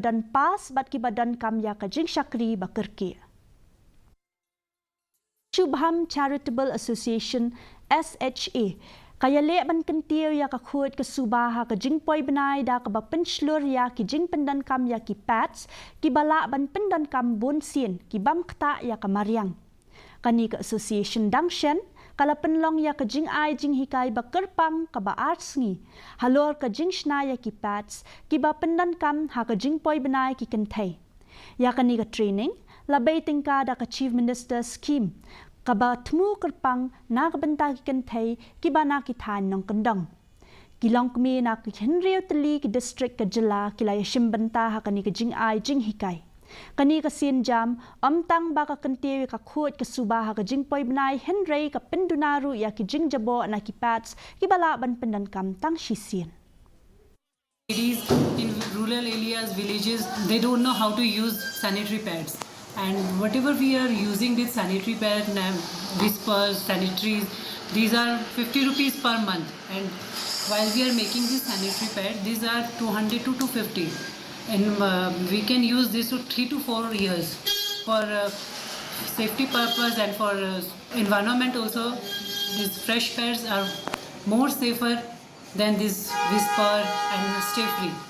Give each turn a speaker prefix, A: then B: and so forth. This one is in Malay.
A: dan PAS bat ki badan kam ya ka jing syakri bakerki. Shubham Charitable Association SHA kaya le ban kentiu ya ka khut ke subaha ka jing poi benai da ka ba penslur ya ki jing pendan kam ya ki PATS ki bala ban pendan kam bon sien ki bam kta ya ka mariang. Kani ka association dangshen kala penlong ya ka jing ai jing hikai ba kerpang ka ba arts ngi halor ka jing shna ya ki PATS ki ba pendan kam ha ka jing poi benai ki kentai ya kani ka training labai tingka da ka chief minister scheme ka ba tmu kerpang na ka benta ki kentai ki ba na ki than nong kendang kilong kmi na ki henriu teli ki district ka jela ki la yashim benta ha kani ka jing ai jing hikai kani ka sin jam amtang baka kentiu ka khut ka subaha ka jing poi benai henrei ka pendunaru ya ki jing jabo na ki PATS ki bala ban pendan kam tang shisien.
B: Ladies in rural areas, villages, they don't know how to use sanitary pads, and whatever we are using this sanitary pad, whispers, sanitaries, these are 50 rupees per month, and while we are making this sanitary pad, these are 200 to 250. And we can use this for 3 to 4 years for safety purpose and for environment also. These fresh pads are more safer than this whisper and stay free.